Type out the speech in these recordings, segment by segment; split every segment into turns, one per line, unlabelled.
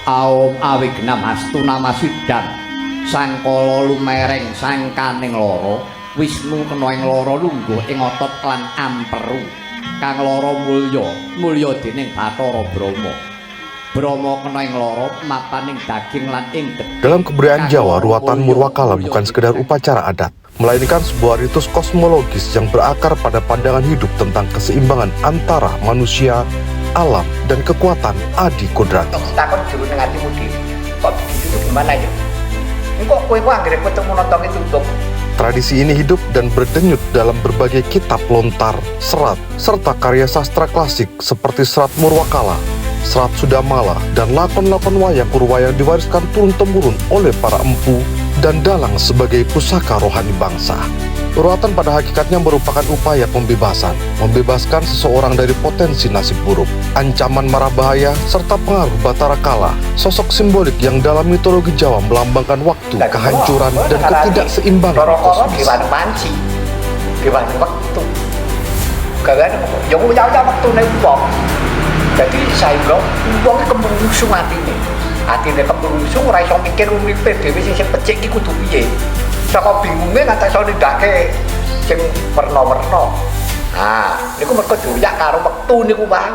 Aum awignam astu namasidhan sangkala lumereng sangkaning loro Wisnu kena ing loro lungguh ing otot lan amperu kang loro mulya dening Bathara Brahma. Brahma kena ing loro mapaning daging lan ing
Dalam kebudayaan Jawa, ruatan Murwakala bukan sekedar upacara adat, melainkan sebuah ritus kosmologis yang berakar pada pandangan hidup tentang keseimbangan antara manusia, alam, dan kekuatan adi kodrati.
Takut dulu dengan hatimu diri. Kok begitu gimana ya? Engkau kue anggere ketemu nonton itu untuk.
Tradisi ini hidup dan berdenyut dalam berbagai kitab lontar, serat, serta karya sastra klasik seperti Serat Murwakala, Serat Sudamala, dan lakon-lakon wayang kurwa yang diwariskan turun-temurun oleh para empu dan dalang sebagai pusaka rohani bangsa. Ruatan pada hakikatnya merupakan upaya pembebasan, membebaskan seseorang dari potensi nasib buruk, ancaman mara bahaya, serta pengaruh Batara Kala, sosok simbolik yang dalam mitologi Jawa melambangkan waktu, kehancuran, dan ketidakseimbangan kosmos.
Dewan manci, dewan waktu. Kagan, yang jauh-jauh waktu nih uang. Jadi saya bilang, uangnya kemurusung hatinya kemurusung, ora iso mikir uripe dhewe sing becik iki kudu piye. Saka bingungnya nganti iso nindakake sing werna-werna. Nah, niku mergo doyak karo wektu niku wae.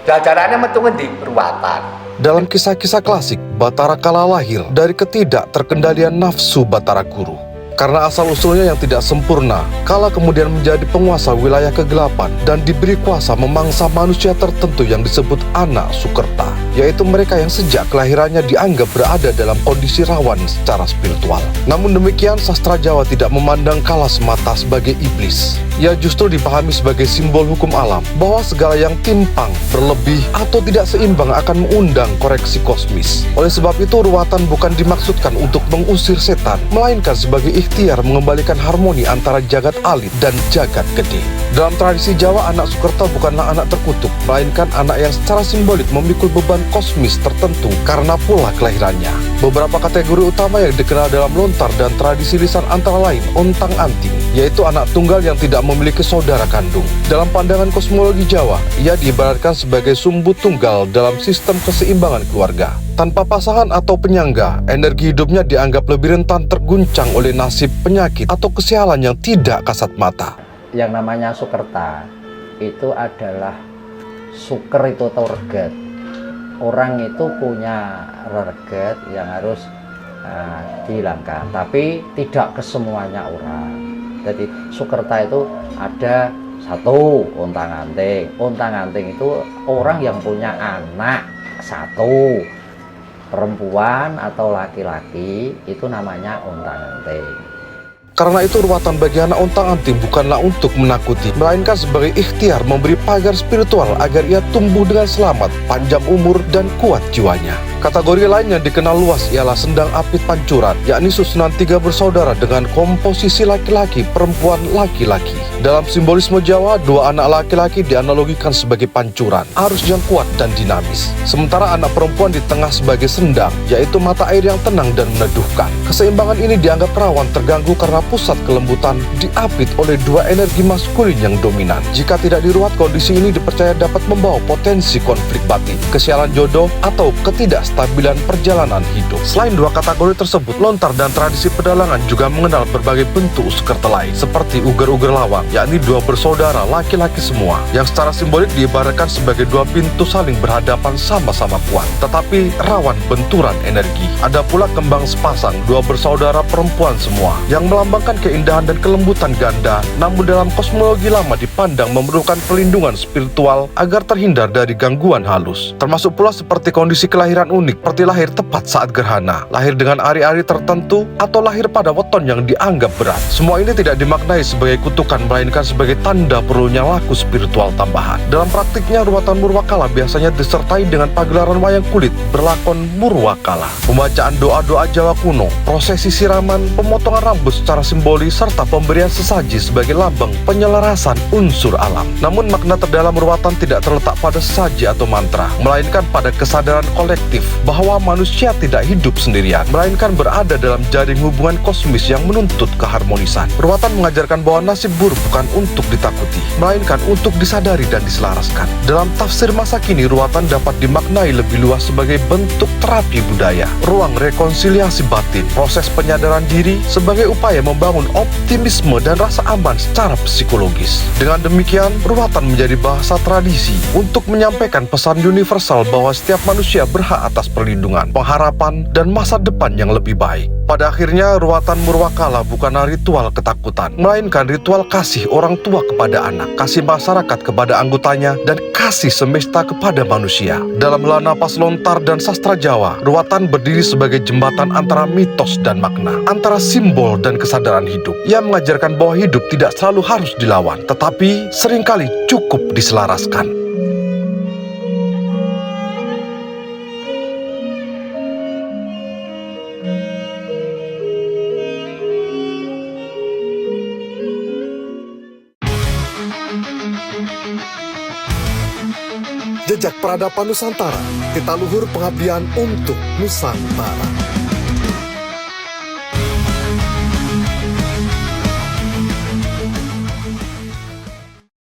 Jajarane metu ngendi? Ruwatan.
Dalam kisah-kisah klasik, Batara Kala lahir dari ketidakterkendalian nafsu Batara Guru. Karena asal-usulnya yang tidak sempurna, Kala kemudian menjadi penguasa wilayah kegelapan dan diberi kuasa memangsa manusia tertentu yang disebut anak Sukerta, yaitu mereka yang sejak kelahirannya dianggap berada dalam kondisi rawan secara spiritual. Namun demikian, sastra Jawa tidak memandang Kala semata sebagai iblis. Ia justru dipahami sebagai simbol hukum alam, bahwa segala yang timpang, berlebih, atau tidak seimbang akan mengundang koreksi kosmis. Oleh sebab itu, ruatan bukan dimaksudkan untuk mengusir setan, melainkan sebagai ikhtiar mengembalikan harmoni antara jagat alit dan jagat gede. Dalam tradisi Jawa, anak Sukerta bukanlah anak terkutuk, melainkan anak yang secara simbolik memikul beban kosmis tertentu karena pula kelahirannya. Beberapa kategori utama yang dikenal dalam lontar dan tradisi lisan antara lain ontang-anting, yaitu anak tunggal yang tidak memiliki saudara kandung. Dalam pandangan kosmologi Jawa, ia diibaratkan sebagai sumbu tunggal dalam sistem keseimbangan keluarga. Tanpa pasangan atau penyangga, energi hidupnya dianggap lebih rentan terguncang oleh nasib, penyakit, atau kesialan yang tidak kasat mata.
Yang namanya Sukerta itu adalah suker itu atau reget. Orang itu punya reget yang harus dihilangkan, tapi tidak kesemuanya orang. Jadi Sukerta itu ada satu ontang-anting. Ontang-anting itu orang yang punya anak satu, perempuan atau laki-laki, itu namanya ontang-anting.
Karena itu, ruatan bagi anak ontang-anting bukanlah untuk menakuti, melainkan sebagai ikhtiar memberi pagar spiritual agar ia tumbuh dengan selamat, panjang umur, dan kuat jiwanya. Kategori lain yang dikenal luas ialah sendang apit pancuran, yakni susunan 3 bersaudara dengan komposisi laki-laki, perempuan, laki-laki. Dalam simbolisme Jawa, 2 anak laki-laki dianalogikan sebagai pancuran, arus yang kuat dan dinamis. Sementara anak perempuan di tengah sebagai sendang, yaitu mata air yang tenang dan meneduhkan. Keseimbangan ini dianggap rawan terganggu karena pusat kelembutan diapit oleh 2 energi maskulin yang dominan. Jika tidak diruat, kondisi ini dipercaya dapat membawa potensi konflik batin, kesialan jodoh, atau ketidakstabilan perjalanan hidup. Selain 2 kategori tersebut, lontar dan tradisi pedalangan juga mengenal berbagai bentuk Sukerta lain, seperti uger-uger lawang, yakni 2 bersaudara laki-laki semua, yang secara simbolik diibaratkan sebagai 2 pintu saling berhadapan sama-sama kuat, tetapi rawan benturan energi. Ada pula kembang sepasang, 2 bersaudara perempuan semua, yang melambangkan keindahan dan kelembutan ganda, namun dalam kosmologi lama dipandang memerlukan perlindungan spiritual agar terhindar dari gangguan halus. Termasuk pula seperti kondisi kelahiran unik, seperti lahir tepat saat gerhana, lahir dengan ari-ari tertentu, atau lahir pada weton yang dianggap berat. Semua ini tidak dimaknai sebagai kutukan, melainkan sebagai tanda perlunya laku spiritual tambahan. Dalam praktiknya, ruatan Murwakala biasanya disertai dengan pagelaran wayang kulit berlakon Murwakala, pembacaan doa-doa Jawa kuno, prosesi siraman, pemotongan rambut secara simbolis, serta pemberian sesaji sebagai lambang penyelarasan unsur alam. Namun makna terdalam ruatan tidak terletak pada sesaji atau mantra, melainkan pada kesadaran kolektif bahwa manusia tidak hidup sendirian, melainkan berada dalam jaring hubungan kosmis yang menuntut keharmonisan. Ruwatan mengajarkan bahwa nasib buruk bukan untuk ditakuti, melainkan untuk disadari dan diselaraskan. Dalam tafsir masa kini, ruwatan dapat dimaknai lebih luas sebagai bentuk terapi budaya, ruang rekonsiliasi batin, proses penyadaran diri sebagai upaya membangun optimisme dan rasa aman secara psikologis. Dengan demikian, ruwatan menjadi bahasa tradisi untuk menyampaikan pesan universal bahwa setiap manusia berhak atas perlindungan, pengharapan, dan masa depan yang lebih baik. Pada akhirnya, ruwatan Murwakala bukanlah ritual ketakutan, melainkan ritual kasih orang tua kepada anak, kasih masyarakat kepada anggotanya, dan kasih semesta kepada manusia. Dalam Hela Napas Lontar dan sastra Jawa, ruwatan berdiri sebagai jembatan antara mitos dan makna, antara simbol dan kesadaran hidup. Ia mengajarkan bahwa hidup tidak selalu harus dilawan, tetapi seringkali cukup diselaraskan. Jejak Peradaban Nusantara, kita luhur pengabdian untuk Nusantara.